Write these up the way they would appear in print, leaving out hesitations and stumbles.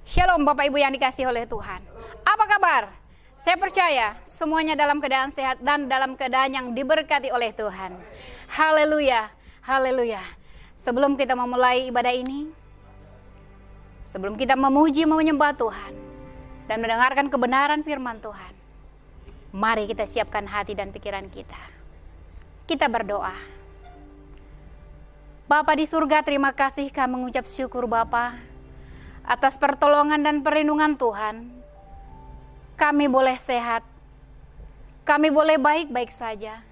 Shalom Bapak Ibu yang dikasihi oleh Tuhan. Apa kabar? Saya percaya semuanya dalam keadaan sehat dan dalam keadaan yang diberkati oleh Tuhan. Haleluya, haleluya. Sebelum kita memulai ibadah ini, sebelum kita memuji menyembah Tuhan dan mendengarkan kebenaran firman Tuhan, mari kita siapkan hati dan pikiran kita. Kita berdoa. Bapa di surga, terima kasih kami mengucap syukur Bapa atas pertolongan dan perlindungan Tuhan. Kami boleh sehat, kami boleh baik-baik saja.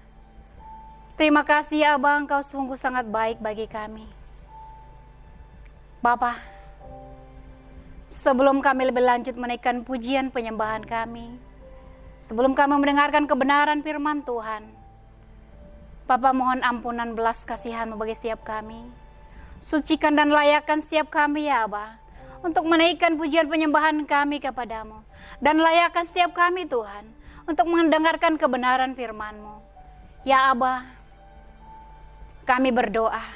Terima kasih ya Abang, Engkau sungguh sangat baik bagi kami. Bapa, sebelum kami lebih lanjut menaikkan pujian penyembahan kami, sebelum kami mendengarkan kebenaran firman Tuhan, Bapa mohon ampunan belas kasihan-Mu bagi setiap kami. Sucikan dan layakkan setiap kami ya Abah, untuk menaikkan pujian penyembahan kami kepadamu. Dan layakkan setiap kami Tuhan, untuk mendengarkan kebenaran firman-Mu. Ya Abah, kami berdoa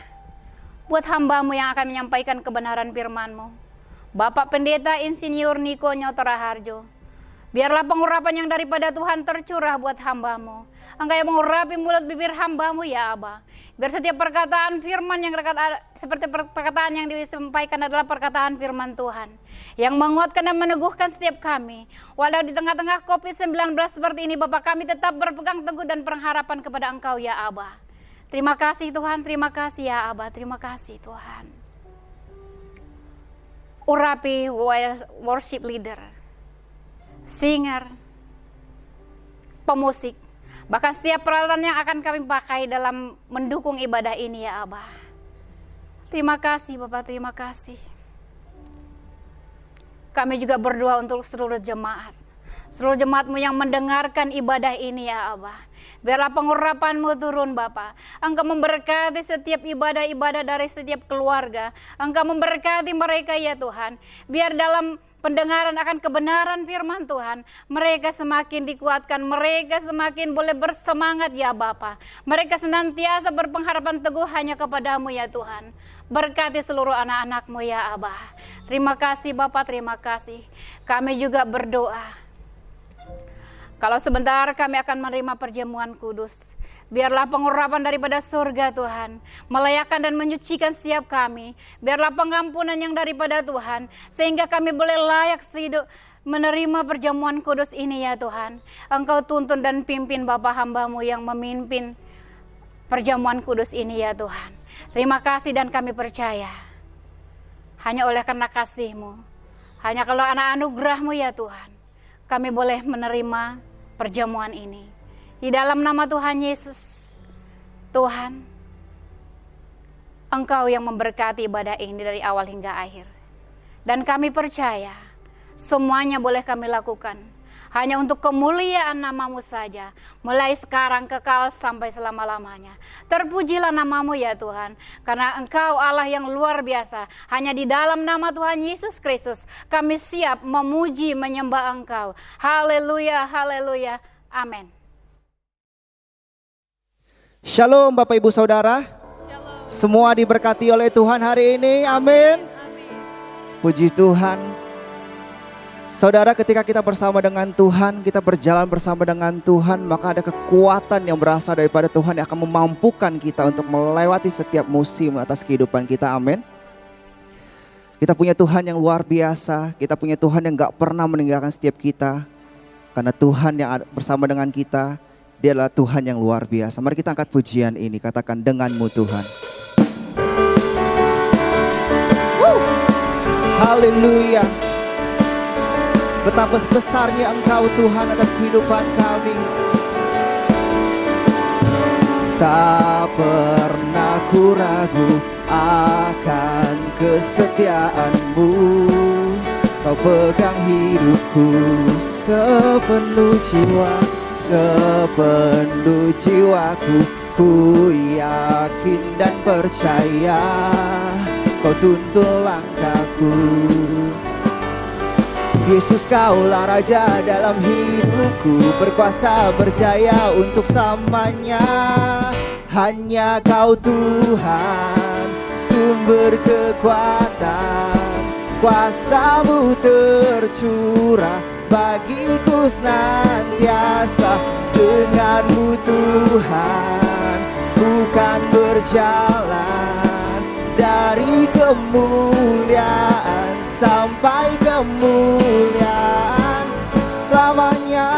buat hamba-Mu yang akan menyampaikan kebenaran firman-Mu, Bapak Pendeta Insinyur Niko Nyotora Harjo. Biarlah pengurapan yang daripada Tuhan tercurah buat hamba-Mu. Engkau yang mengurapi mulut bibir hamba-Mu ya Abah. Biar setiap perkataan firman yang seperti perkataan yang disampaikan adalah perkataan firman Tuhan, yang menguatkan dan meneguhkan setiap kami. Walau di tengah-tengah COVID-19 seperti ini, Bapak, kami tetap berpegang teguh dan pengharapan kepada Engkau ya Abah. Terima kasih Tuhan, terima kasih ya Abah, terima kasih Tuhan. Urapi worship leader, singer, pemusik, bahkan setiap peralatan yang akan kami pakai dalam mendukung ibadah ini ya Abah. Terima kasih Bapak, terima kasih. Kami juga berdoa untuk seluruh jemaat, seluruh jemaat-Mu yang mendengarkan ibadah ini ya Abah. Biarlah pengurapan-Mu turun Bapak. Engkau memberkati setiap ibadah-ibadah dari setiap keluarga. Engkau memberkati mereka ya Tuhan. Biar dalam pendengaran akan kebenaran firman Tuhan, mereka semakin dikuatkan, mereka semakin boleh bersemangat ya Bapa. Mereka senantiasa berpengharapan teguh hanya kepadamu ya Tuhan. Berkati seluruh anak-anak-Mu ya Abah. Terima kasih Bapa, terima kasih. Kami juga berdoa, kalau sebentar kami akan menerima perjamuan kudus, biarlah pengurapan daripada surga Tuhan melayakkan dan menyucikan setiap kami. Biarlah pengampunan yang daripada Tuhan, sehingga kami boleh layak menerima perjamuan kudus ini ya Tuhan. Engkau tuntun dan pimpin Bapa hamba-Mu yang memimpin perjamuan kudus ini ya Tuhan. Terima kasih dan kami percaya, hanya oleh karena kasih-Mu, hanya kalau anugerah-Mu ya Tuhan, kami boleh menerima perjamuan ini. Di dalam nama Tuhan Yesus, Tuhan, Engkau yang memberkati ibadah ini dari awal hingga akhir. Dan kami percaya, semuanya boleh kami lakukan hanya untuk kemuliaan nama-Mu saja, mulai sekarang kekal sampai selama-lamanya. Terpujilah nama-Mu ya Tuhan, karena Engkau Allah yang luar biasa. Hanya di dalam nama Tuhan Yesus Kristus kami siap memuji menyembah Engkau. Haleluya, haleluya, amin. Shalom Bapak Ibu Saudara. Shalom. Semua diberkati oleh Tuhan hari ini, amin. Puji Tuhan. Saudara, ketika kita bersama dengan Tuhan, kita berjalan bersama dengan Tuhan, maka ada kekuatan yang berasal daripada Tuhan yang akan memampukan kita untuk melewati setiap musim atas kehidupan kita, amin. Kita punya Tuhan yang luar biasa, kita punya Tuhan yang gak pernah meninggalkan setiap kita. Karena Tuhan yang bersama dengan kita, Dia adalah Tuhan yang luar biasa. Mari kita angkat pujian ini, katakan dengan-Mu Tuhan. Haleluya. Betapa besarnya Engkau Tuhan atas kehidupan kami. Tak pernah ku ragu akan kesetiaan-Mu. Kau pegang hidupku sepenuh jiwa, sepenuh jiwaku. Ku yakin dan percaya Kau tuntun langkahku. Yesus, Kaulah Raja dalam hidupku, berkuasa berjaya untuk selamanya. Hanya Kau Tuhan, sumber kekuatan. Kuasa-Mu tercurah bagiku senantiasa. Denganmu Tuhan, bukan berjalan dari kemuliaan sampai kemuliaan selamanya.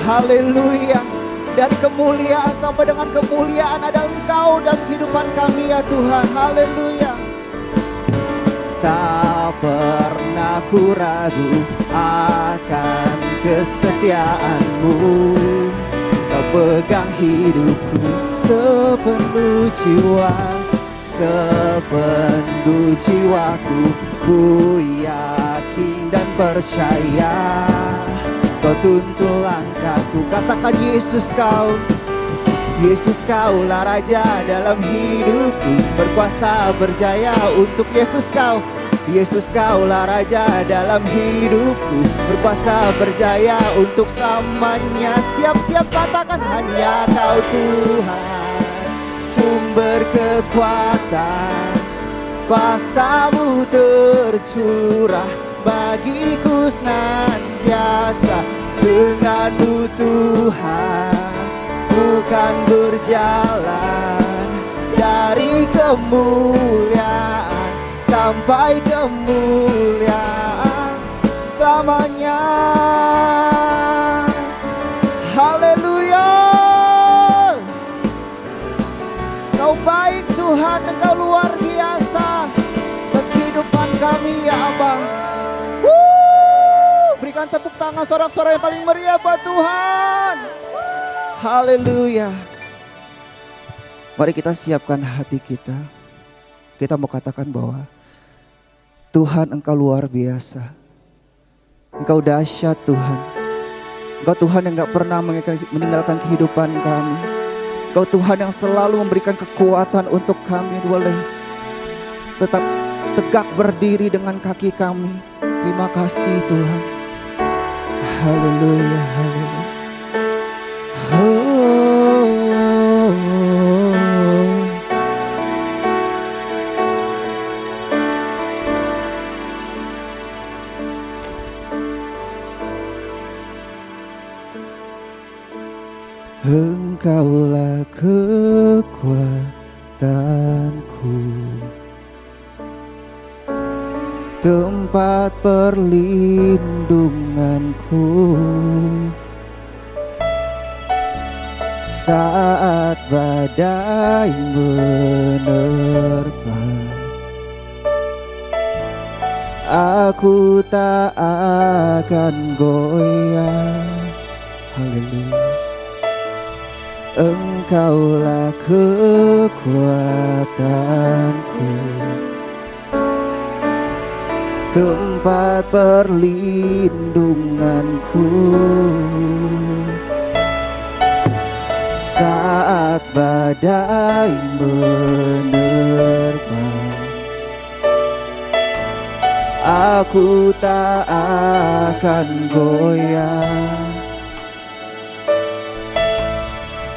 Haleluya. Dari kemuliaan sampai dengan kemuliaan ada Engkau dan kehidupan kami ya Tuhan. Haleluya. Tak pernah ku ragu akan kesetiaan-Mu. Kau pegang hidupku sepenuh jiwa, sepenuh jiwaku. Ku yakin dan percaya Kau tuntun langkahku. Katakan Yesus Kau, Yesus Kaulah Raja dalam hidupku. Berkuasa berjaya untuk Yesus Kau, Yesus Kaulah Raja dalam hidupku. Berkuasa berjaya untuk selamanya. Siap-siap katakan hanya Kau Tuhan, sumber kekuatan. Kuasa-Mu tercurah bagiku senantiasa. Denganmu Tuhan, bukan berjalan dari kemuliaan sampai kemuliaan selamanya. Haleluya. Kau baik Tuhan, Engkau luar biasa atas kehidupan kami ya Abang. Berikan tepuk tangan sorak-sorai yang paling meriah buat Tuhan. Haleluya. Mari kita siapkan hati kita. Kita mau katakan bahwa Tuhan Engkau luar biasa. Engkau dahsyat Tuhan. Engkau Tuhan yang gak pernah meninggalkan kehidupan kami. Engkau Tuhan yang selalu memberikan kekuatan untuk kami boleh tetap tegak berdiri dengan kaki kami. Terima kasih Tuhan. Haleluya, haleluya. Engkaulah kekuatanku, tempat perlindunganku saat badai menerpa. Aku tak akan goyah. Haleluya. Engkaulah kekuatanku, tempat perlindunganku saat badai menerpa. Aku tak akan goyah.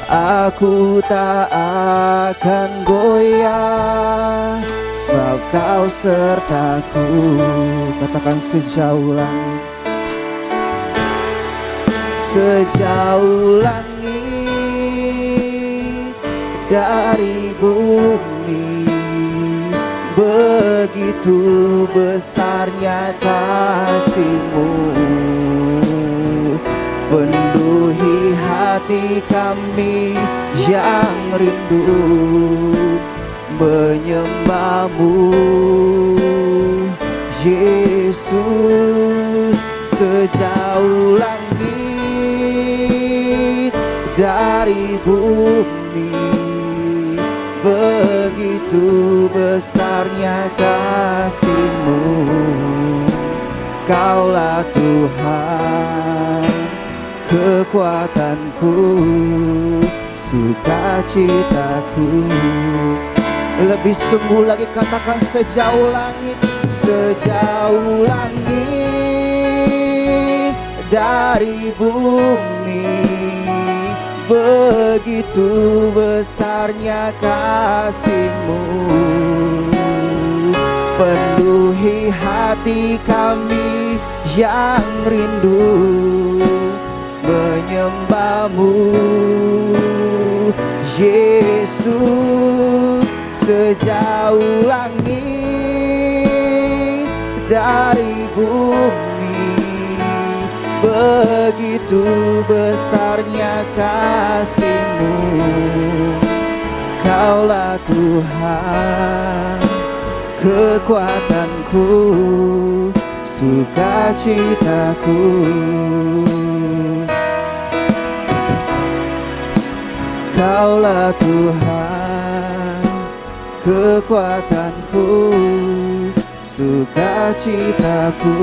Aku tak akan goyah, sebab Kau sertaku. Katakan sejauh langit, sejauh langit dari bumi. Begitu besarnya kasih-Mu, penuhi hati kami yang rindu menyembah-Mu, Yesus. Sejauh langit dari bumi, begitu besarnya kasih-Mu. Kaulah Tuhan, kekuatanku, sukacitaku. Lebih sungguh lagi katakan sejauh langit, sejauh langit dari bumi. Begitu besarnya kasih-Mu, penuhi hati kami yang rindu menyembah-Mu. Yesus, sejauh langit dari bumi, begitu besarnya kasih-Mu. Kaulah Tuhan, kekuatanku, sukacitaku. Kaulah Tuhan, kekuatanku, sukacitaku.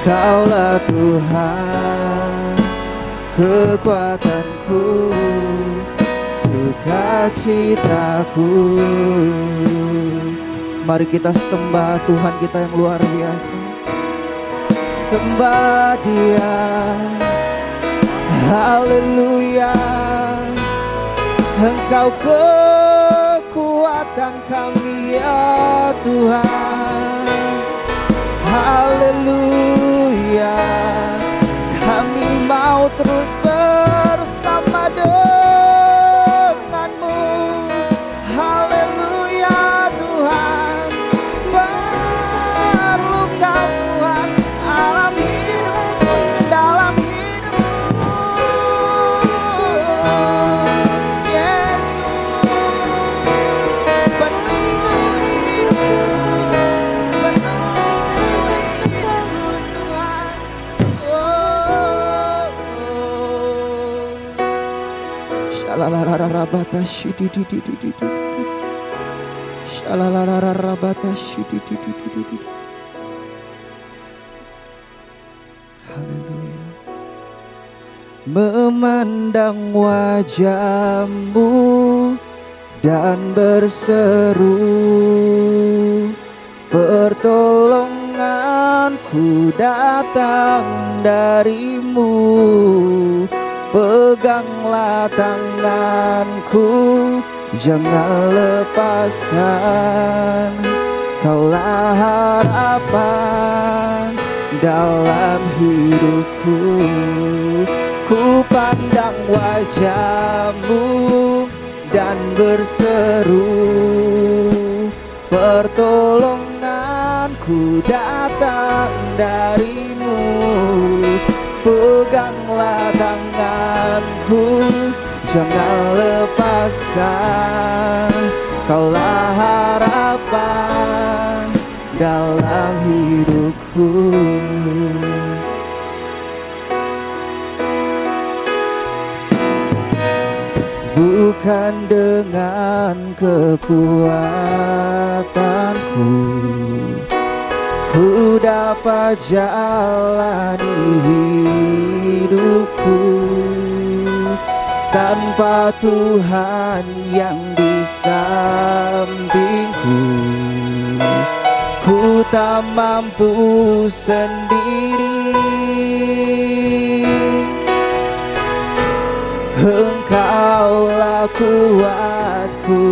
Kaulah Tuhan, kekuatanku, sukacitaku. Mari kita sembah Tuhan kita yang luar biasa. Sembah Dia, haleluya. Engkau kekuatan kami ya Tuhan, haleluya. Kami mau terus bersama dengan-Mu, haleluya Tuhan. Perlukan Tuhan alam hidupku, dalam hidupku, Yesus. Penuhi hidupku, penuhi hidupku Tuhan. Shalalararabata shididididididi. Shalalararabata shididididididi. Haleluya. Memandang wajah-Mu dan berseru, pertolonganku datang dari-Mu. Peganglah tanganku, jangan lepaskan. Kaulah harapan dalam hidupku. Ku pandang wajah-Mu dan berseru, pertolonganku datang dari-Mu. Peganglah tanganku, jangan lepaskan. Kaulah harapan dalam hidupku. Bukan dengan kekuatanku ku dapat jalani hidupku, tanpa Tuhan yang di sampingku. Ku tak mampu sendiri, Engkaulah kuatku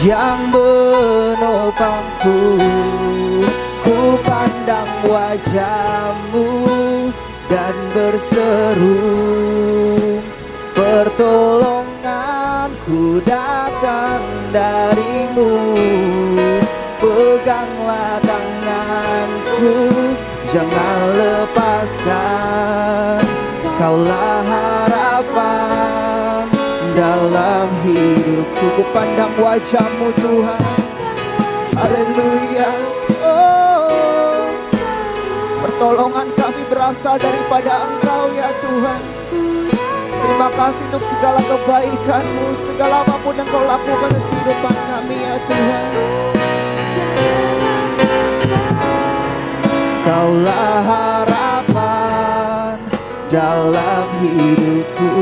yang menopangku. Ku pandang wajah-Mu dan berseru, pertolonganku datang dari-Mu. Peganglah tanganku, jangan lepaskan. Kaulah harapan dalam hidupku. Ku pandang wajah-Mu Tuhan, haleluya. Oh, pertolongan kami berasal daripada Engkau ya Tuhan. Terima kasih untuk segala kebaikan-Mu, segala apapun yang Kau lakukan dalam kehidupan kami ya Tuhan. Kaulah harapan dalam hidupku.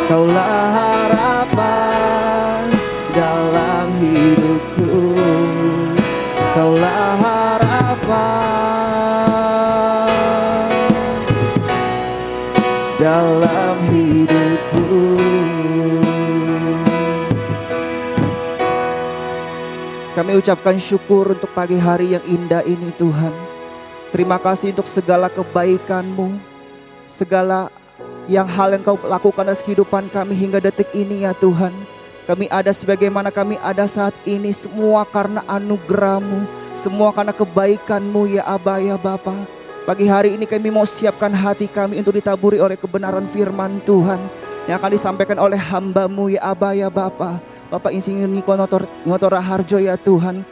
Kaulah harapan dalam hidupku. Kaulah harapan dalam hidupku. Kami ucapkan syukur untuk pagi hari yang indah ini Tuhan. Terima kasih untuk segala kebaikan-Mu, segala hal yang Kau lakukan atas kehidupan kami hingga detik ini ya Tuhan. Kami ada sebagaimana kami ada saat ini, semua karena anugerah-Mu, semua karena kebaikan-Mu ya Aba ya Bapa. Pagi hari ini kami mau siapkan hati kami untuk ditaburi oleh kebenaran firman Tuhan yang akan disampaikan oleh hamba-Mu ya Aba ya Bapa. Bapak Insinyur Niko Noto Raharjo ya Tuhan,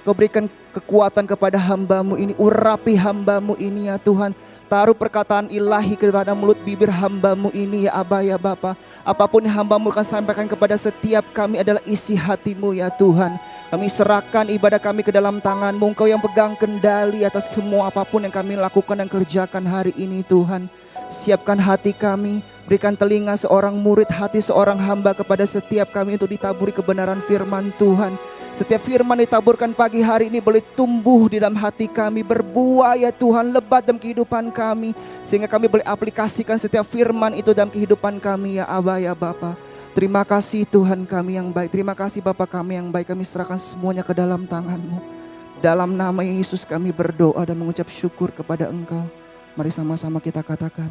Kau berikan kekuatan kepada hamba-Mu ini, urapi hamba-Mu ini ya Tuhan. Taruh perkataan ilahi kepada mulut bibir hamba-Mu ini ya Aba ya Bapa. Apapun yang hamba-Mu akan sampaikan kepada setiap kami adalah isi hati-Mu ya Tuhan. Kami serahkan ibadah kami ke dalam tangan-Mu. Engkau yang pegang kendali atas semua apapun yang kami lakukan dan kerjakan hari ini Tuhan. Siapkan hati kami, berikan telinga seorang murid, hati seorang hamba kepada setiap kami untuk ditaburi kebenaran firman Tuhan. Setiap firman ditaburkan pagi hari ini boleh tumbuh di dalam hati kami, berbuah ya Tuhan, lebat dalam kehidupan kami. Sehingga kami boleh aplikasikan setiap firman itu dalam kehidupan kami ya Aba ya Bapa. Terima kasih Tuhan kami yang baik, terima kasih Bapa kami yang baik. Kami serahkan semuanya ke dalam tangan-Mu. Dalam nama Yesus kami berdoa dan mengucap syukur kepada Engkau. Mari sama-sama kita katakan,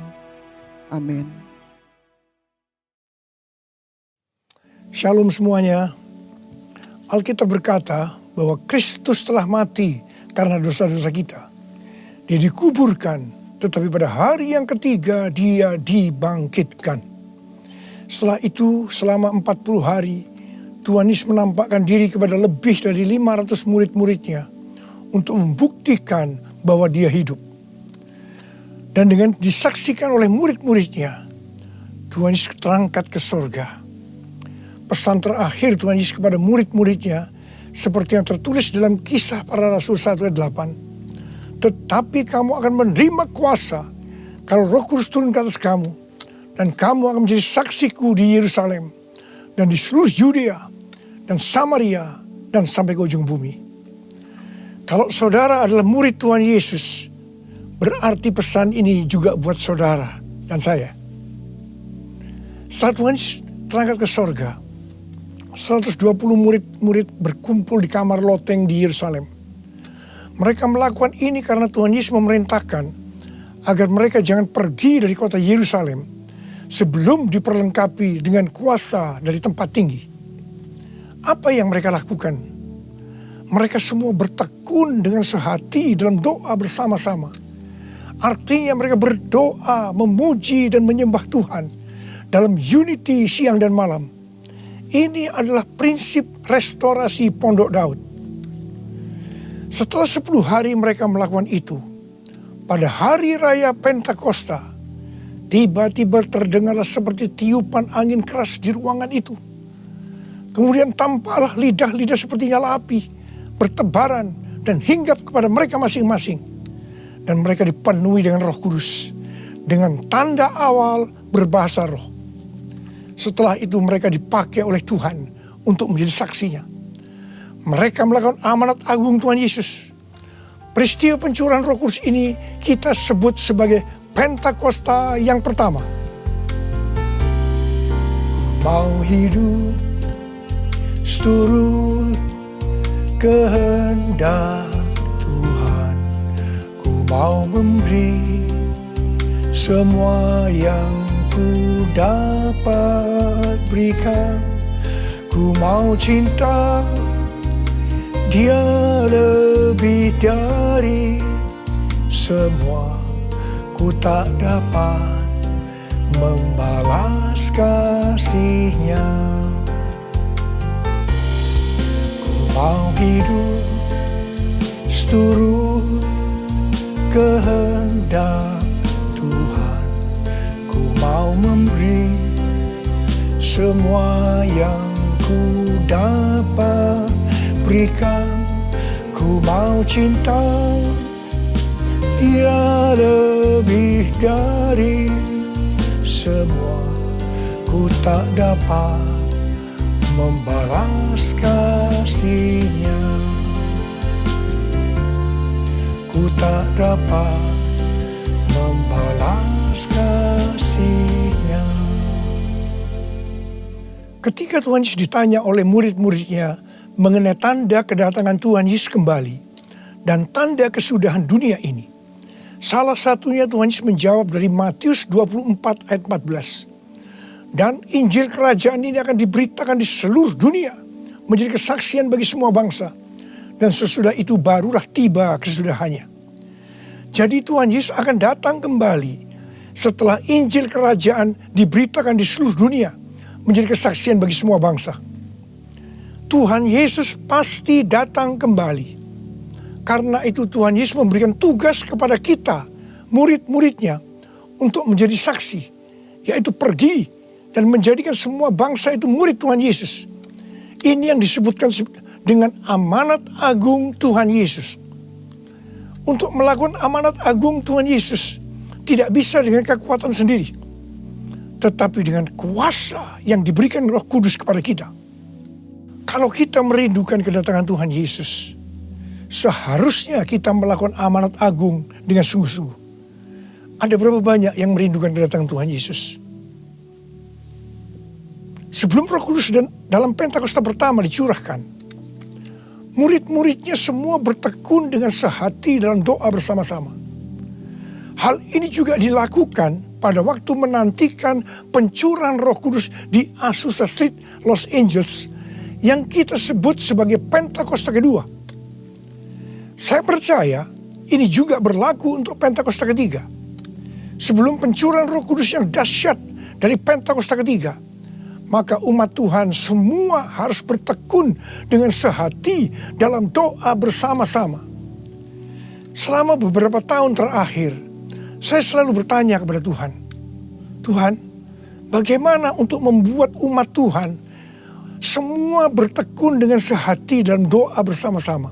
amin. Shalom semuanya. Alkitab berkata bahwa Kristus telah mati karena dosa-dosa kita. Dia dikuburkan, tetapi pada hari yang ketiga Dia dibangkitkan. Setelah itu selama 40 hari Tuhan Yesus menampakkan diri kepada lebih dari 500 murid-muridnya untuk membuktikan bahwa Dia hidup. Dan dengan disaksikan oleh murid-muridnya, Tuhan Yesus terangkat ke sorga. Pesan terakhir Tuhan Yesus kepada murid-muridnya seperti yang tertulis dalam Kisah Para Rasul 1 ayat 8. Tetapi kamu akan menerima kuasa kalau Roh Kudus turun ke atas kamu, dan kamu akan menjadi saksiku di Yerusalem dan di seluruh Yudea dan Samaria dan sampai ke ujung bumi. Kalau saudara adalah murid Tuhan Yesus, berarti pesan ini juga buat saudara dan saya. Setelah Tuhan terangkat ke sorga, 120 murid-murid berkumpul di kamar loteng di Yerusalem. Mereka melakukan ini karena Tuhan Yesus memerintahkan agar mereka jangan pergi dari kota Yerusalem sebelum diperlengkapi dengan kuasa dari tempat tinggi. Apa yang mereka lakukan? Mereka semua bertekun dengan sehati dalam doa bersama-sama. Artinya mereka berdoa, memuji dan menyembah Tuhan dalam unity siang dan malam. Ini adalah prinsip restorasi Pondok Daud. Setelah 10 hari mereka melakukan itu, pada hari raya Pentakosta, tiba-tiba terdengarlah seperti tiupan angin keras di ruangan itu. Kemudian tampaklah lidah-lidah seperti nyala api, bertebaran dan hinggap kepada mereka masing-masing. Dan mereka dipenuhi dengan Roh Kudus, dengan tanda awal berbahasa roh. Setelah itu mereka dipakai oleh Tuhan untuk menjadi saksinya. Mereka melakukan amanat agung Tuhan Yesus. Peristiwa pencurahan Roh Kudus ini kita sebut sebagai Pentakosta yang pertama. Ku mau hidup seturut kehendak Tuhan. Ku mau memberi semua yang ku dapat berikan. Ku mau cinta Dia lebih dari semua. Ku tak dapat membalas kasih-Nya. Ku mau hidup seturut kehendak Tuhan. Ku mau memberi semua yang ku dapat berikan. Ku mau cinta Dia lebih dari semua. Ku tak dapat membalas kasih-Nya. Ku tak dapat membalas kasih-Nya. ketika Tuhan Yesus ditanya oleh murid-muridnya mengenai tanda kedatangan Tuhan Yesus kembali dan tanda kesudahan dunia ini, salah satunya Tuhan Yesus menjawab dari Matius 24 ayat 14. Dan Injil kerajaan ini akan diberitakan di seluruh dunia, menjadi kesaksian bagi semua bangsa. Dan sesudah itu barulah tiba kesudahannya. Jadi Tuhan Yesus akan datang kembali setelah Injil kerajaan diberitakan di seluruh dunia, menjadi kesaksian bagi semua bangsa. Tuhan Yesus pasti datang kembali. Karena itu Tuhan Yesus memberikan tugas kepada kita, murid-muridnya, untuk menjadi saksi. Yaitu pergi dan menjadikan semua bangsa itu murid Tuhan Yesus. Ini yang disebutkan dengan amanat agung Tuhan Yesus. Untuk melakukan amanat agung Tuhan Yesus tidak bisa dengan kekuatan sendiri, tetapi dengan kuasa yang diberikan Roh Kudus kepada kita. Kalau kita merindukan kedatangan Tuhan Yesus, seharusnya kita melakukan amanat agung dengan sungguh-sungguh. Ada berapa banyak yang merindukan kedatangan Tuhan Yesus? Sebelum Roh Kudus dan dalam Pentakosta pertama dicurahkan, murid-muridnya semua bertekun dengan sehati dalam doa bersama-sama. Hal ini juga dilakukan pada waktu menantikan pencurahan Roh Kudus di Azusa Street, Los Angeles, yang kita sebut sebagai Pentakosta kedua. Saya percaya ini juga berlaku untuk Pentakosta ketiga. Sebelum pencurahan Roh Kudus yang dahsyat dari Pentakosta ketiga, maka umat Tuhan semua harus bertekun dengan sehati dalam doa bersama-sama. Selama beberapa tahun terakhir, saya selalu bertanya kepada Tuhan, Tuhan, bagaimana untuk membuat umat Tuhan semua bertekun dengan sehati dalam doa bersama-sama?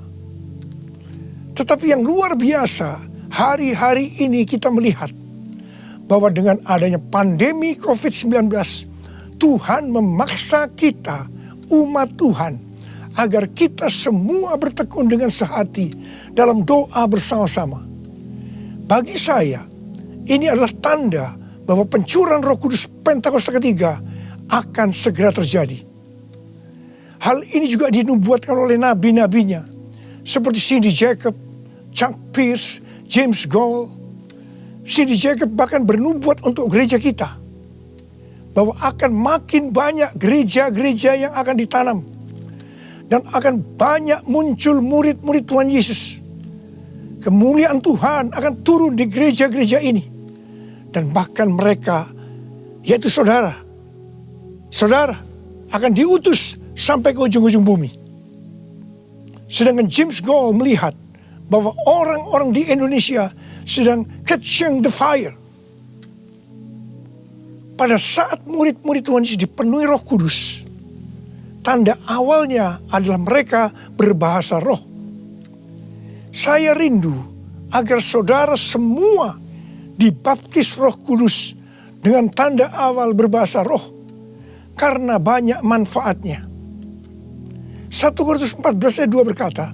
Tetapi yang luar biasa, hari-hari ini kita melihat bahwa dengan adanya pandemi COVID-19, Tuhan memaksa kita, umat Tuhan, agar kita semua bertekun dengan sehati dalam doa bersama-sama. Bagi saya, ini adalah tanda bahwa pencurahan Roh Kudus Pentakosta ketiga akan segera terjadi. Hal ini juga dinubuatkan oleh nabi-nabinya, seperti Cindy Jacob, Chuck Pierce, James Goll. Cindy Jacob bahkan bernubuat untuk gereja kita, bahwa akan makin banyak gereja-gereja yang akan ditanam. Dan akan banyak muncul murid-murid Tuhan Yesus. Kemuliaan Tuhan akan turun di gereja-gereja ini. Dan bahkan mereka, yaitu saudara akan diutus sampai ke ujung-ujung bumi. Sedangkan James Goll melihat bahwa orang-orang di Indonesia sedang catching the fire. Pada saat murid-murid Tuhan Yesus dipenuhi Roh Kudus, tanda awalnya adalah mereka berbahasa roh. Saya rindu agar saudara semua dibaptis Roh Kudus dengan tanda awal berbahasa roh, karena banyak manfaatnya. 1 Korintus 14 ayat 2 berkata,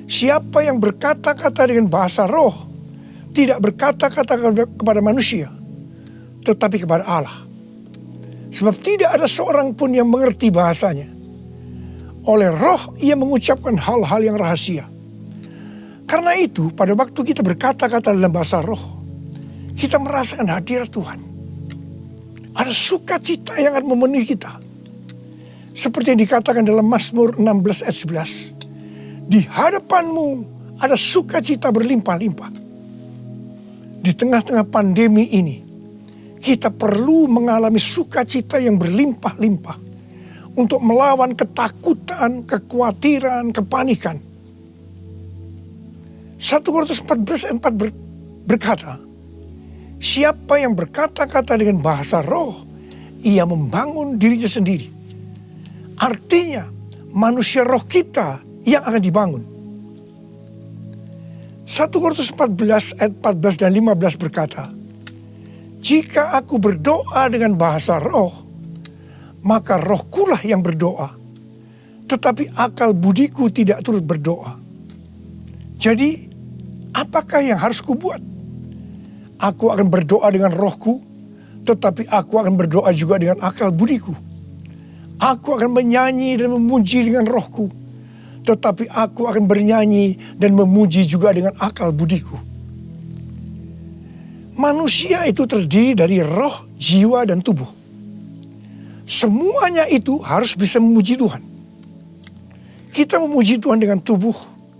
siapa yang berkata-kata dengan bahasa roh, tidak berkata-kata kepada manusia, tetapi kepada Allah. Sebab tidak ada seorang pun yang mengerti bahasanya. Oleh roh ia mengucapkan hal-hal yang rahasia. Karena itu pada waktu kita berkata-kata dalam bahasa roh, kita merasakan hadirat Tuhan. Ada sukacita yang akan memenuhi kita. Seperti yang dikatakan dalam Mazmur 16 ayat 11. Di hadapanmu ada sukacita berlimpah-limpah. Di tengah-tengah pandemi ini, kita perlu mengalami sukacita yang berlimpah-limpah untuk melawan ketakutan, kekhawatiran, kepanikan. 1 Korintus 14 ayat 4 berkata, siapa yang berkata-kata dengan bahasa roh, ia membangun dirinya sendiri. Artinya, manusia roh kita yang akan dibangun. 1 Korintus 14 ayat 14 dan 15 berkata, jika aku berdoa dengan bahasa roh, maka rohkulah yang berdoa, tetapi akal budiku tidak turut berdoa. Jadi, apakah yang harus kubuat? Aku akan berdoa dengan rohku, tetapi aku akan berdoa juga dengan akal budiku. Aku akan menyanyi dan memuji dengan rohku, tetapi aku akan bernyanyi dan memuji juga dengan akal budiku. Manusia itu terdiri dari roh, jiwa, dan tubuh. Semuanya itu harus bisa memuji Tuhan. Kita memuji Tuhan dengan tubuh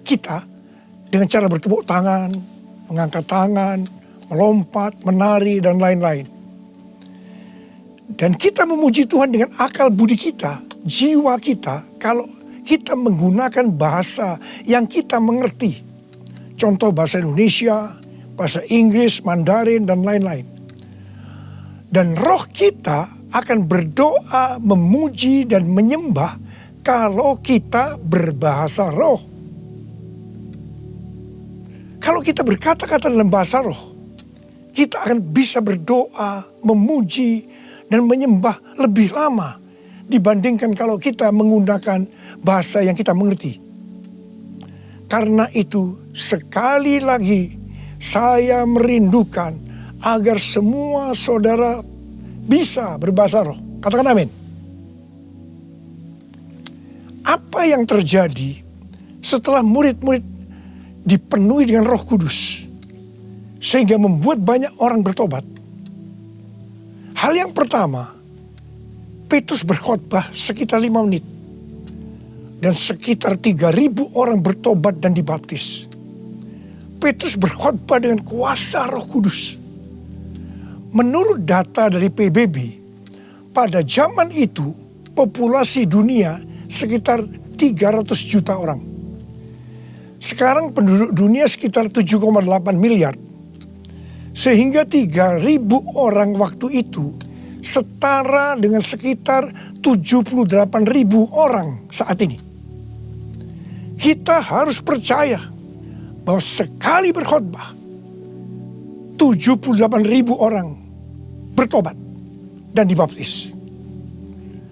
kita, dengan cara bertepuk tangan, mengangkat tangan, melompat, menari, dan lain-lain. Dan kita memuji Tuhan dengan akal budi kita, jiwa kita, kalau kita menggunakan bahasa yang kita mengerti. Contoh bahasa Indonesia, bahasa Inggris, Mandarin, dan lain-lain. Dan roh kita akan berdoa, memuji, dan menyembah kalau kita berbahasa roh. Kalau kita berkata-kata dalam bahasa roh, kita akan bisa berdoa, memuji, dan menyembah lebih lama dibandingkan kalau kita menggunakan bahasa yang kita mengerti. Karena itu, sekali lagi saya merindukan agar semua saudara bisa berbahasa roh. Katakan amin. Apa yang terjadi setelah murid-murid dipenuhi dengan Roh Kudus sehingga membuat banyak orang bertobat? Hal yang pertama, Petrus berkhotbah sekitar 5 menit. Dan sekitar 3.000 orang bertobat dan dibaptis. Petrus berkhotbah dengan kuasa Roh Kudus. Menurut data dari PBB, pada zaman itu populasi dunia sekitar 300 juta orang. Sekarang penduduk dunia sekitar 7,8 miliar. Sehingga 3.000 orang waktu itu setara dengan sekitar 78.000 orang saat ini. Kita harus percaya bahwa sekali berkhotbah 78.000 orang bertobat dan dibaptis.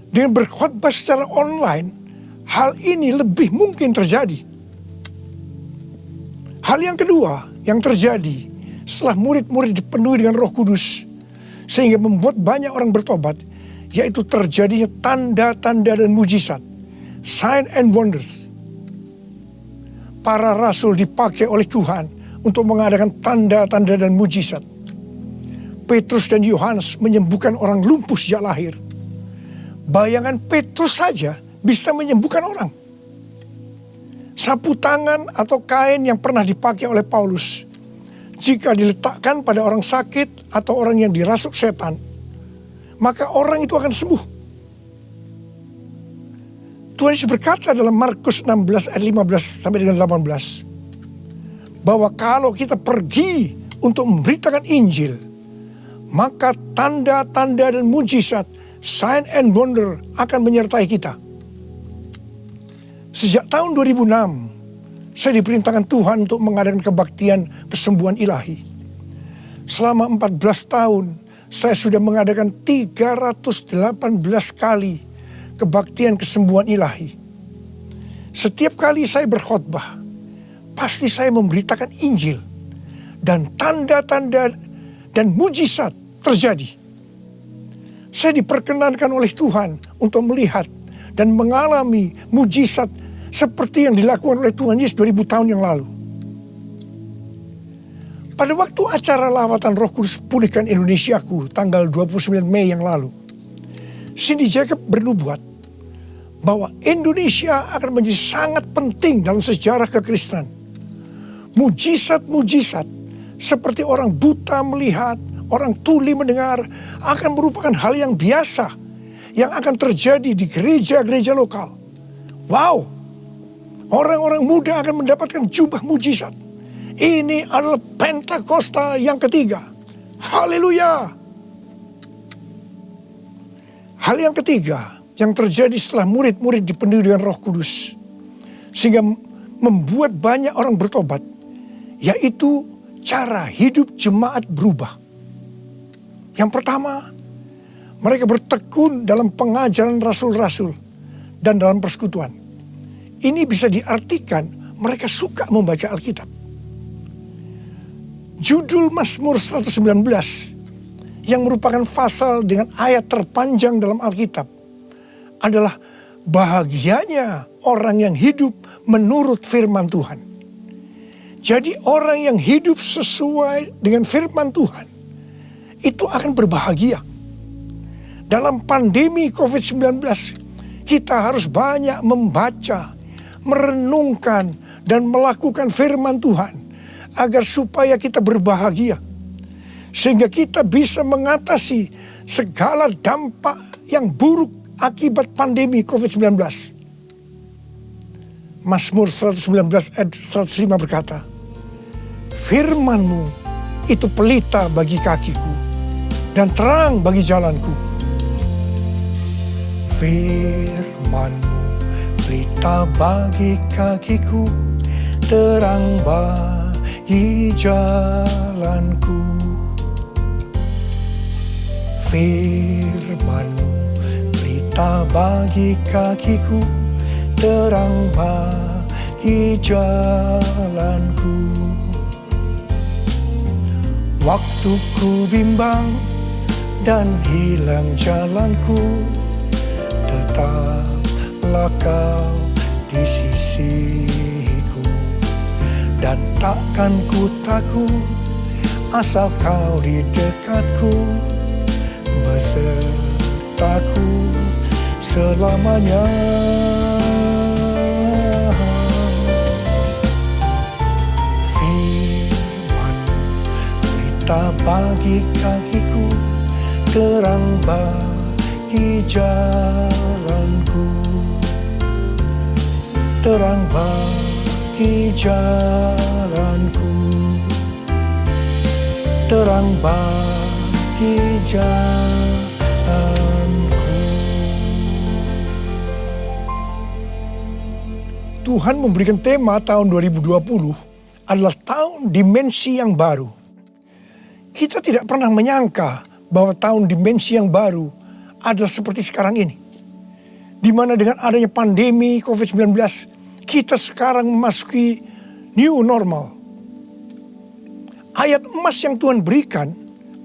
Dengan berkhotbah secara online, hal ini lebih mungkin terjadi. Hal yang kedua yang terjadi setelah murid-murid dipenuhi dengan Roh Kudus sehingga membuat banyak orang bertobat, yaitu terjadinya tanda-tanda dan mujizat, sign and wonders. Para rasul dipakai oleh Tuhan untuk mengadakan tanda-tanda dan mujizat. Petrus dan Yohanes menyembuhkan orang lumpuh sejak lahir. Bayangan Petrus saja bisa menyembuhkan orang. Sapu tangan atau kain yang pernah dipakai oleh Paulus, jika diletakkan pada orang sakit atau orang yang dirasuk setan, maka orang itu akan sembuh. Tuhan Yesus berkata dalam Markus 16 ayat 15 sampai dengan 18, bahwa kalau kita pergi untuk memberitakan Injil, maka tanda-tanda dan mujizat, sign and wonder akan menyertai kita. Sejak tahun 2006, saya diperintahkan Tuhan untuk mengadakan kebaktian kesembuhan ilahi. Selama 14 tahun, saya sudah mengadakan 318 kali kebaktian kesembuhan ilahi. Setiap kali saya berkhotbah, pasti saya memberitakan Injil. Dan tanda-tanda dan mujizat terjadi. Saya diperkenankan oleh Tuhan untuk melihat dan mengalami mujizat seperti yang dilakukan oleh Tuhan Yesus 2000 tahun yang lalu. Pada waktu acara lawatan Roh Kudus Pulihkan Indonesiaku tanggal 29 Mei yang lalu, Cindy Jacob bernubuat bahwa Indonesia akan menjadi sangat penting dalam sejarah kekristenan. Mujizat-mujizat seperti orang buta melihat, orang tuli mendengar akan merupakan hal yang biasa yang akan terjadi di gereja-gereja lokal. Wow, orang-orang muda akan mendapatkan jubah mujizat. Ini adalah Pentakosta yang ketiga. Haleluya. Hal yang ketiga yang terjadi setelah murid-murid dipenuhi dengan Roh Kudus sehingga membuat banyak orang bertobat, yaitu cara hidup jemaat berubah. Yang pertama, mereka bertekun dalam pengajaran rasul-rasul dan dalam persekutuan. Ini bisa diartikan mereka suka membaca Alkitab. Judul Mazmur 119 yang merupakan pasal dengan ayat terpanjang dalam Alkitab adalah bahagianya orang yang hidup menurut firman Tuhan. Jadi orang yang hidup sesuai dengan firman Tuhan itu akan berbahagia. Dalam pandemi COVID-19 kita harus banyak membaca, merenungkan dan melakukan firman Tuhan agar supaya kita berbahagia. Sehingga kita bisa mengatasi segala dampak yang buruk akibat pandemi COVID-19. Mazmur 119 ayat 105 berkata, firman-Mu itu pelita bagi kakiku dan terang bagi jalanku. Firman-Mu pelita bagi kakiku, terang bagi jalanku. Firman-Mu pelita bagi kakiku, terang bagi jalanku. Waktu ku bimbang dan hilang jalanku, tetaplah Kau di sisiku. Dan takkan ku takut asal Kau di dekatku, besertaku selamanya. Firman-Mu pelita bagi kakiku, terang bagi jalanku. Terang bagi jalanku, terang bagi jalanku. Tuhan memberikan tema tahun 2020 adalah tahun dimensi yang baru. Kita tidak pernah menyangka bahwa tahun dimensi yang baru adalah seperti sekarang ini. Di mana dengan adanya pandemi COVID-19, kita sekarang memasuki new normal. Ayat emas yang Tuhan berikan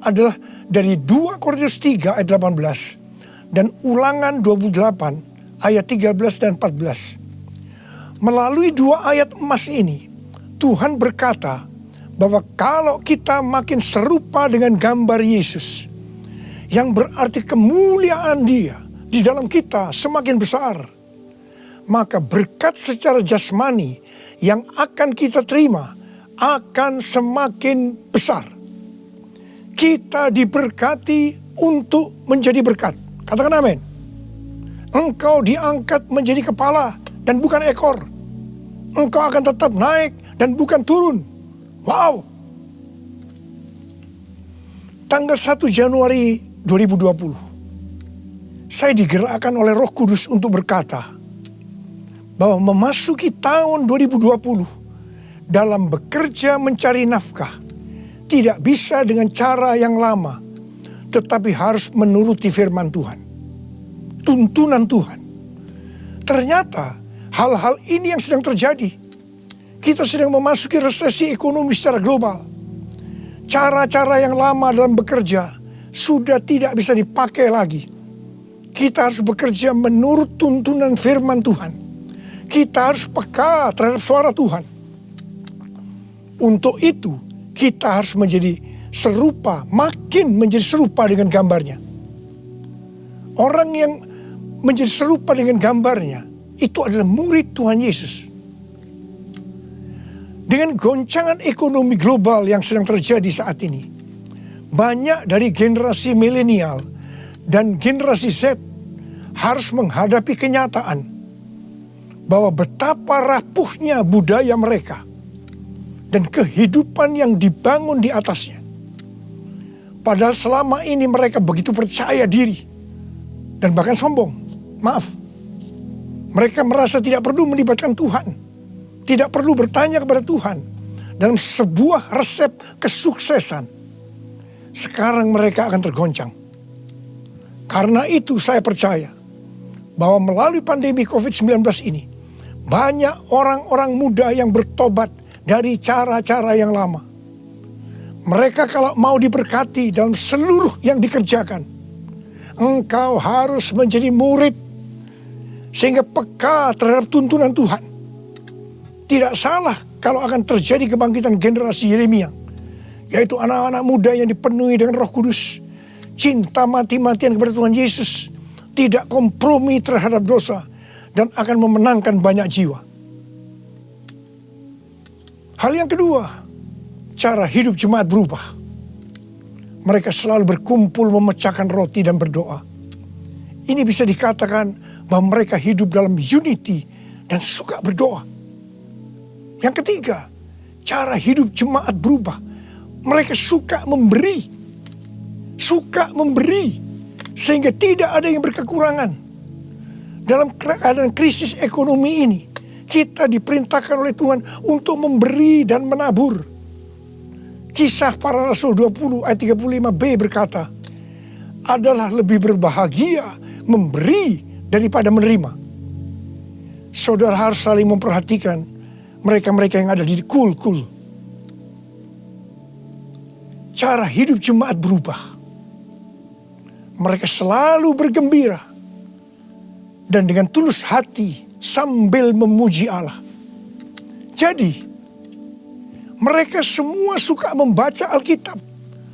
adalah dari 2 Korintus 3 ayat 18 dan Ulangan 28 ayat 13 dan 14. Melalui 2 ayat emas ini, Tuhan berkata bahwa kalau kita makin serupa dengan gambar Yesus, yang berarti kemuliaan Dia di dalam kita semakin besar, maka berkat secara jasmani yang akan kita terima akan semakin besar. Kita diberkati untuk menjadi berkat. Katakan amin. Engkau diangkat menjadi kepala dan bukan ekor. Engkau akan tetap naik dan bukan turun. Wow. Tanggal 1 Januari 2020, saya digerakkan oleh Roh Kudus untuk berkata bahwa memasuki tahun 2020 dalam bekerja mencari nafkah tidak bisa dengan cara yang lama, tetapi harus menuruti firman Tuhan, tuntunan Tuhan. Ternyata hal-hal ini yang sedang terjadi. Kita sedang memasuki resesi ekonomi secara global. Cara-cara yang lama dalam bekerja sudah tidak bisa dipakai lagi. Kita harus bekerja menurut tuntunan firman Tuhan. Kita harus peka terhadap suara Tuhan. Untuk itu kita harus menjadi serupa, makin menjadi serupa dengan gambarnya. Orang yang menjadi serupa dengan gambarnya itu adalah murid Tuhan Yesus. Dengan goncangan ekonomi global yang sedang terjadi saat ini, banyak dari generasi milenial dan generasi Z harus menghadapi kenyataan bahwa betapa rapuhnya budaya mereka dan kehidupan yang dibangun di atasnya. Padahal selama ini mereka begitu percaya diri dan bahkan sombong. Maaf, mereka merasa tidak perlu melibatkan Tuhan, tidak perlu bertanya kepada Tuhan dalam sebuah resep kesuksesan. Sekarang mereka akan tergoncang. Karena itu saya percaya bahwa melalui pandemi COVID-19 ini, banyak orang-orang muda yang bertobat dari cara-cara yang lama. Mereka kalau mau diberkati dalam seluruh yang dikerjakan, engkau harus menjadi murid sehingga peka terhadap tuntunan Tuhan. Tidak salah kalau akan terjadi kebangkitan generasi Yeremia, yaitu anak-anak muda yang dipenuhi dengan Roh Kudus, cinta mati-matian kepada Tuhan Yesus, tidak kompromi terhadap dosa, dan akan memenangkan banyak jiwa. Hal yang kedua, cara hidup jemaat berubah. Mereka selalu berkumpul memecahkan roti dan berdoa. Ini bisa dikatakan bahwa mereka hidup dalam unity dan suka berdoa. Yang ketiga, cara hidup jemaat berubah. Mereka suka memberi. Suka memberi. Sehingga tidak ada yang berkekurangan. Dalam keadaan krisis ekonomi ini, kita diperintahkan oleh Tuhan untuk memberi dan menabur. Kisah Para Rasul 20 ayat 35b berkata, adalah lebih berbahagia memberi daripada menerima. Saudara harus saling memperhatikan mereka-mereka yang ada di kul-kul. Cara hidup jemaat berubah. Mereka selalu bergembira dan dengan tulus hati sambil memuji Allah. Jadi, mereka semua suka membaca Alkitab,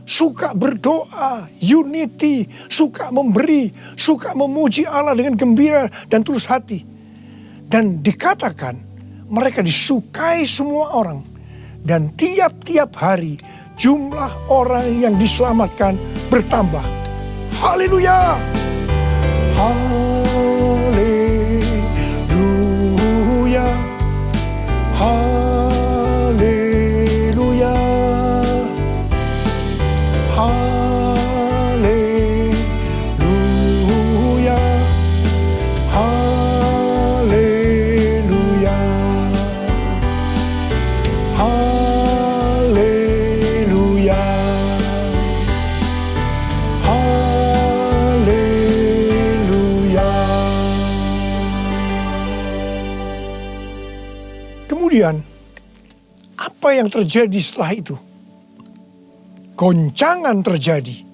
suka berdoa, unity, suka memberi, suka memuji Allah dengan gembira dan tulus hati. Dan dikatakan mereka disukai semua orang. Dan tiap-tiap hari jumlah orang yang diselamatkan bertambah. Haleluya! Haleluya! Haleluya! Kemudian, apa yang terjadi setelah itu? Goncangan terjadi.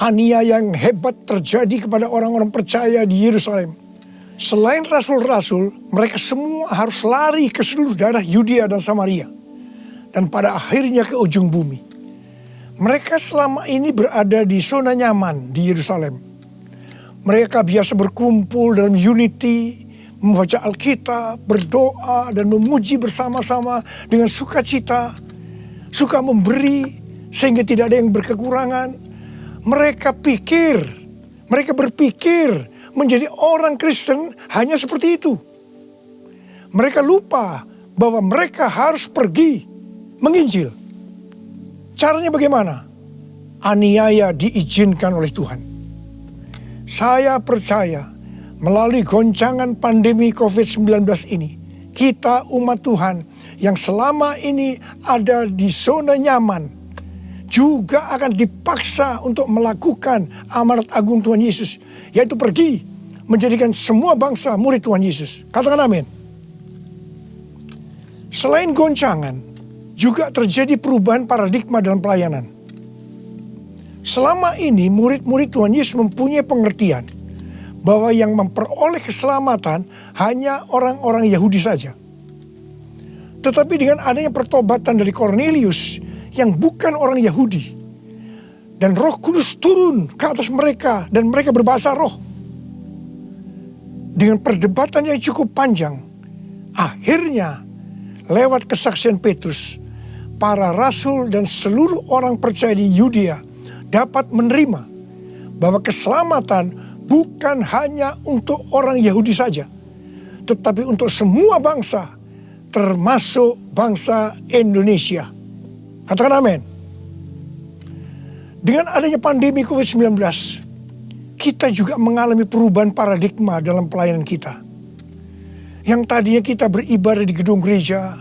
Aniaya yang hebat terjadi kepada orang-orang percaya di Yerusalem. Selain rasul-rasul, mereka semua harus lari ke seluruh daerah Yudea dan Samaria. Dan pada akhirnya ke ujung bumi. Mereka selama ini berada di zona nyaman di Yerusalem. Mereka biasa berkumpul dalam unity, membaca Alkitab, berdoa, dan memuji bersama-sama dengan sukacita, suka memberi, sehingga tidak ada yang berkekurangan. Mereka berpikir menjadi orang Kristen hanya seperti itu. Mereka lupa bahwa mereka harus pergi menginjil. Caranya bagaimana? Aniaya diizinkan oleh Tuhan. Saya percaya melalui goncangan pandemi COVID-19 ini, kita umat Tuhan yang selama ini ada di zona nyaman, juga akan dipaksa untuk melakukan amanat agung Tuhan Yesus, yaitu pergi menjadikan semua bangsa murid Tuhan Yesus. Katakan amin. Selain goncangan, juga terjadi perubahan paradigma dalam pelayanan. Selama ini murid-murid Tuhan Yesus mempunyai pengertian bahwa yang memperoleh keselamatan hanya orang-orang Yahudi saja. Tetapi dengan adanya pertobatan dari Kornelius yang bukan orang Yahudi, dan Roh Kudus turun ke atas mereka dan mereka berbahasa roh. Dengan perdebatan yang cukup panjang, akhirnya lewat kesaksian Petrus, para rasul dan seluruh orang percaya di Yudea dapat menerima bahwa keselamatan bukan hanya untuk orang Yahudi saja, tetapi untuk semua bangsa, termasuk bangsa Indonesia. Katakan amin. Dengan adanya pandemi COVID-19, kita juga mengalami perubahan paradigma dalam pelayanan kita. Yang tadinya kita beribadah di gedung gereja,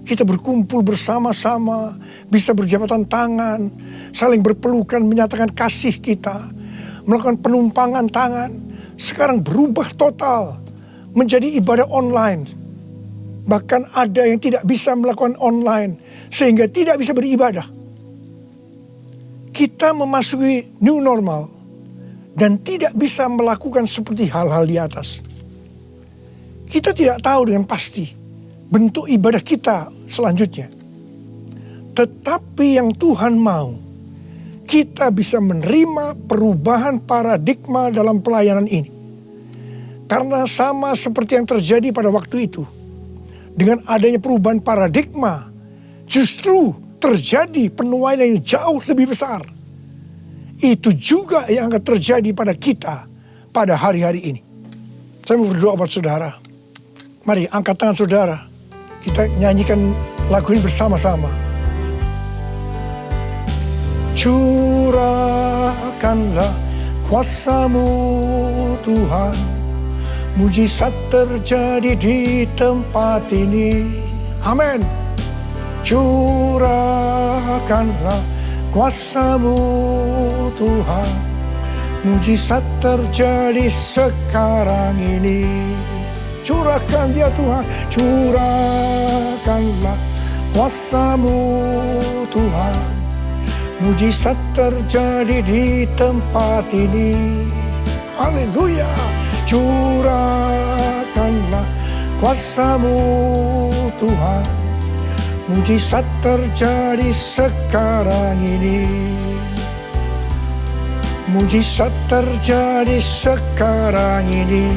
kita berkumpul bersama-sama, bisa berjabatan tangan, saling berpelukan, menyatakan kasih kita, melakukan penumpangan tangan, sekarang berubah total menjadi ibadah online. Bahkan ada yang tidak bisa melakukan online sehingga tidak bisa beribadah. Kita memasuki new normal dan tidak bisa melakukan seperti hal-hal di atas. Kita tidak tahu dengan pasti bentuk ibadah kita selanjutnya. Tetapi yang Tuhan mau, kita bisa menerima perubahan paradigma dalam pelayanan ini. Karena sama seperti yang terjadi pada waktu itu. Dengan adanya perubahan paradigma, justru terjadi penuaian yang jauh lebih besar. Itu juga yang akan terjadi pada kita pada hari-hari ini. Saya mau berdoa buat saudara. Mari angkat tangan saudara. Kita nyanyikan lagu ini bersama-sama. Curahkanlah kuasa-Mu Tuhan. Mujizat terjadi di tempat ini. Amin. Curahkanlah kuasa-Mu Tuhan. Mujizat terjadi sekarang ini. Curahkan dia Tuhan. Curahkanlah kuasa-Mu Tuhan. Mujizat terjadi di tempat ini. Haleluya. Curahkanlah kuasa-Mu Tuhan. Mujizat terjadi sekarang ini. Mujizat terjadi sekarang ini.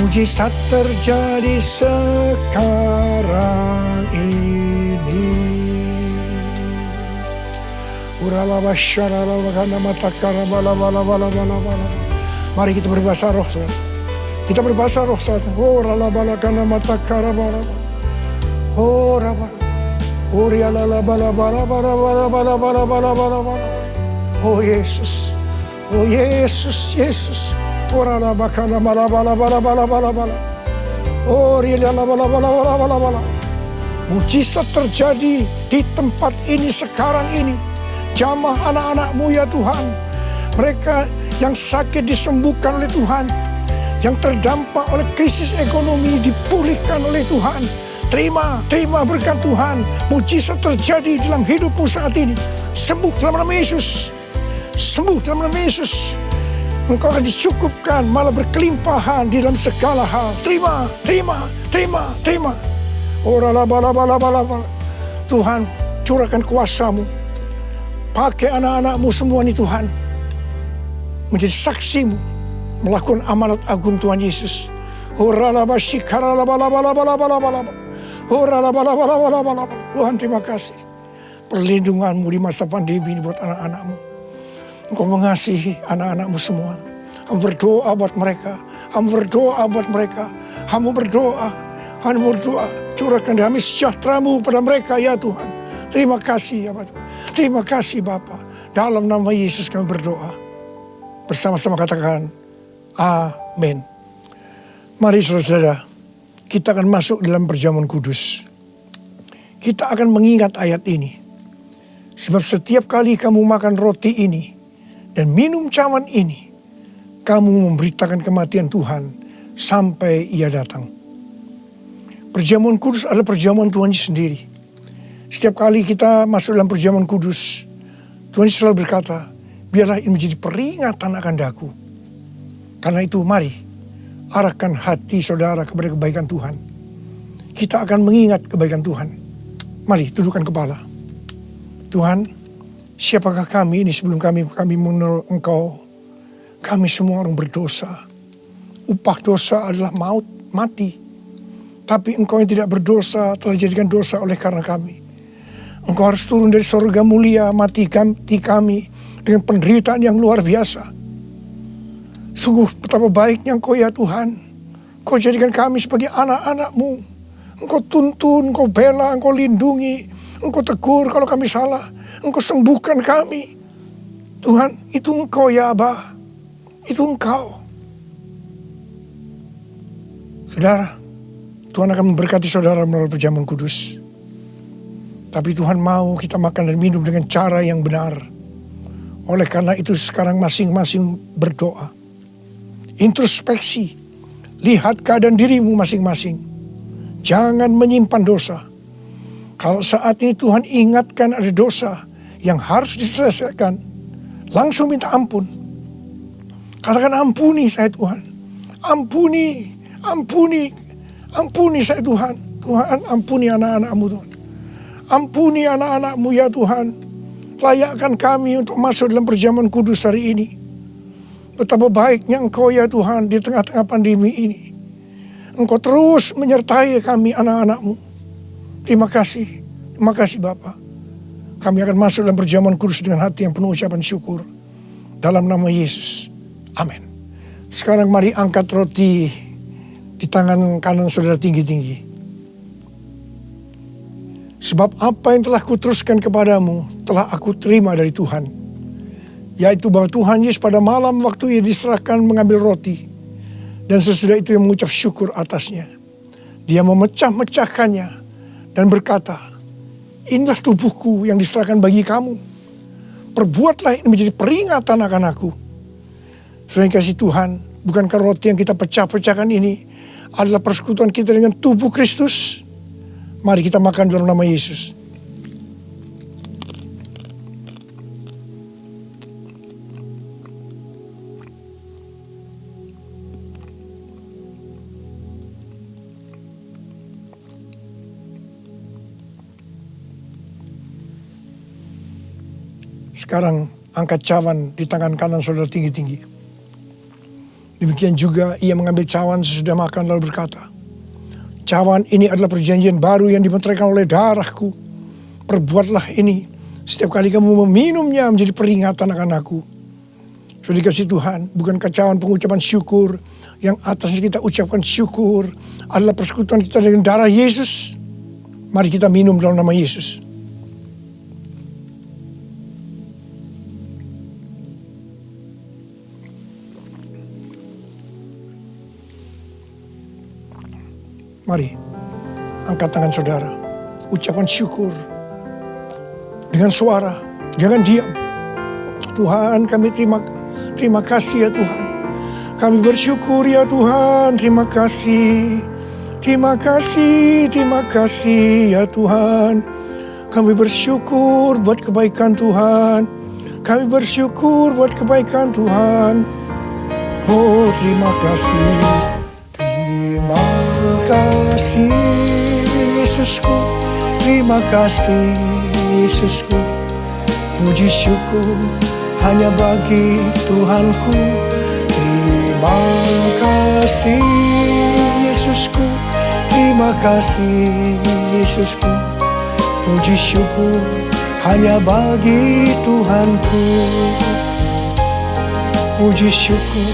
Mujizat terjadi sekarang ini. Mari kita berbahasa roh. Kita berbahasa roh saat. Oh Yesus, oh Yesus, Yesus. Mujizat terjadi di tempat ini sekarang ini. Jamah anak-anak-Mu ya Tuhan. Mereka yang sakit disembuhkan oleh Tuhan. Yang terdampak oleh krisis ekonomi dipulihkan oleh Tuhan. Terima berkat Tuhan. Mujizat terjadi dalam hidupmu saat ini. Sembuh dalam nama Yesus. Sembuh dalam nama Yesus. Engkau akan dicukupkan, malah berkelimpahan di dalam segala hal. Terima. Tuhan, curahkan kuasa-Mu. Pakai anak-anak-Mu semua nih Tuhan. Menjadi saksi-Mu. Melakukan amanat agung Tuhan Yesus. Tuhan terima kasih. Perlindungan-Mu di masa pandemi ini buat anak-anak-Mu. Engkau mengasihi anak-anak-Mu semua. Kamu berdoa buat mereka. Kamu berdoa. Curahkan damai sejahtera-Mu pada mereka ya Tuhan. Terima kasih ya Bapak. Terima kasih Bapa. Dalam nama Yesus kami berdoa. Bersama-sama katakan amin. Mari saudara, kita akan masuk dalam perjamuan kudus. Kita akan mengingat ayat ini. Sebab setiap kali kamu makan roti ini dan minum cawan ini, kamu memberitakan kematian Tuhan sampai Ia datang. Perjamuan kudus adalah perjamuan Tuhan Yesus sendiri. Setiap kali kita masuk dalam perjamuan kudus, Tuhan Yesus selalu berkata, biarlah ini menjadi peringatan akan daku. Karena itu mari, arahkan hati saudara kepada kebaikan Tuhan. Kita akan mengingat kebaikan Tuhan. Mari, tundukkan kepala. Tuhan, siapakah kami ini sebelum kami mengenal Engkau? Kami semua orang berdosa. Upah dosa adalah maut, mati. Tapi Engkau yang tidak berdosa telah dijadikan dosa oleh karena kami. Engkau harus turun dari surga mulia, mati kami dengan penderitaan yang luar biasa. Sungguh betapa baiknya Engkau ya Tuhan. Engkau jadikan kami sebagai anak-anak-Mu. Engkau tuntun, Engkau bela, Engkau lindungi. Engkau tegur kalau kami salah. Engkau sembuhkan kami. Tuhan, itu Engkau ya Abah. Itu Engkau. Saudara, Tuhan akan memberkati saudara melalui perjamuan kudus. Tapi Tuhan mau kita makan dan minum dengan cara yang benar. Oleh karena itu sekarang masing-masing berdoa. Introspeksi. Lihat keadaan dirimu masing-masing. Jangan menyimpan dosa. Kalau saat ini Tuhan ingatkan ada dosa yang harus diselesaikan, langsung minta ampun. Katakan ampuni saya Tuhan. Ampuni, ampuni, ampuni saya Tuhan. Tuhan, ampuni anak-anak-Mu Tuhan. Ampuni anak-anak-Mu ya Tuhan. Layakkan kami untuk masuk dalam perjamuan kudus hari ini. Betapa baiknya Engkau ya Tuhan di tengah-tengah pandemi ini. Engkau terus menyertai kami anak-anak-Mu. Terima kasih Bapa. Kami akan masuk dalam perjamuan kudus dengan hati yang penuh ucapan syukur. Dalam nama Yesus. Amin. Sekarang mari angkat roti di tangan kanan saudara tinggi-tinggi. Sebab apa yang telah kuteruskan kepadamu telah aku terima dari Tuhan. Yaitu bahwa Tuhan Yesus pada malam waktu ia diserahkan mengambil roti. Dan sesudah itu ia mengucap syukur atasnya. Dia memecah-mecahkannya dan berkata, inilah tubuhku yang diserahkan bagi kamu. Perbuatlah ini menjadi peringatan akan aku. Saudara yang kasih Tuhan, bukankah roti yang kita pecah-pecahkan ini adalah persekutuan kita dengan tubuh Kristus? Mari kita makan dalam nama Yesus. Sekarang angkat cawan di tangan kanan saudara tinggi-tinggi. Demikian juga ia mengambil cawan sesudah makan lalu berkata, cawan ini adalah perjanjian baru yang dimeteraikan oleh darahku. Perbuatlah ini setiap kali kamu meminumnya menjadi peringatan akan aku. Sudah dikasih Tuhan, bukankah cawan pengucapan syukur yang atasnya kita ucapkan syukur adalah persekutuan kita dengan darah Yesus? Mari kita minum dalam nama Yesus. Mari, angkat tangan saudara. Ucapan syukur. Dengan suara, jangan diam. Tuhan, kami terima kasih ya Tuhan. Kami bersyukur ya Tuhan, terima kasih. Terima kasih ya Tuhan. Kami bersyukur buat kebaikan Tuhan. Kami bersyukur buat kebaikan Tuhan. Oh, terima kasih. Terima kasih Yesusku, terima kasih Yesusku. Puji syukur hanya bagi Tuhanku. Terima kasih Yesusku, terima kasih Yesusku. Puji syukur hanya bagi Tuhanku. Puji syukur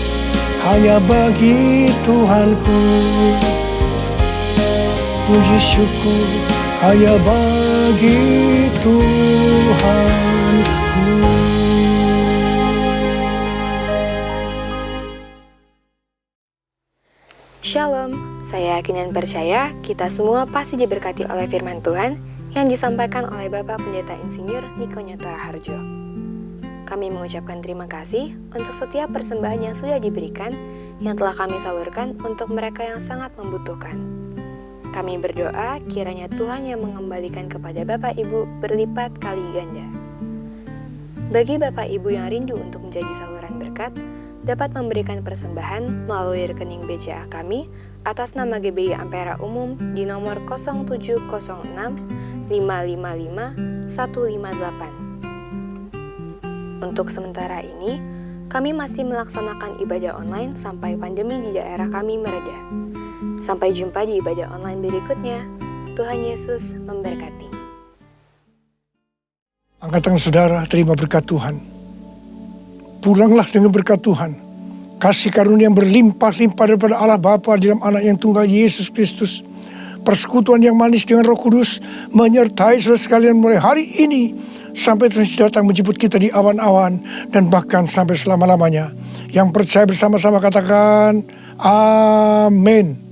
hanya bagi Tuhanku. Puji syukur hanya bagi Tuhanku. Shalom, saya yakin dan percaya kita semua pasti diberkati oleh firman Tuhan yang disampaikan oleh Bapak Pendeta Insinyur Niko Nyotora Harjo. Kami mengucapkan terima kasih untuk setiap persembahan yang sudah diberikan, yang telah kami salurkan untuk mereka yang sangat membutuhkan. Kami berdoa kiranya Tuhan yang mengembalikan kepada Bapak Ibu berlipat kali ganda. Bagi Bapak Ibu yang rindu untuk menjadi saluran berkat, dapat memberikan persembahan melalui rekening BCA kami atas nama GBI Ampera Umum di nomor 0706 555 158. Untuk sementara ini, kami masih melaksanakan ibadah online sampai pandemi di daerah kami mereda. Sampai jumpa di ibadah online berikutnya. Tuhan Yesus memberkati. Angkat tangan saudara, terima berkat Tuhan. Pulanglah dengan berkat Tuhan. Kasih karunia yang berlimpah-limpah daripada Allah Bapa dalam anak yang tunggal Yesus Kristus. Persekutuan yang manis dengan Roh Kudus menyertai saudara sekalian mulai hari ini sampai terus datang menjemput kita di awan-awan dan bahkan sampai selama-lamanya. Yang percaya bersama-sama katakan amin.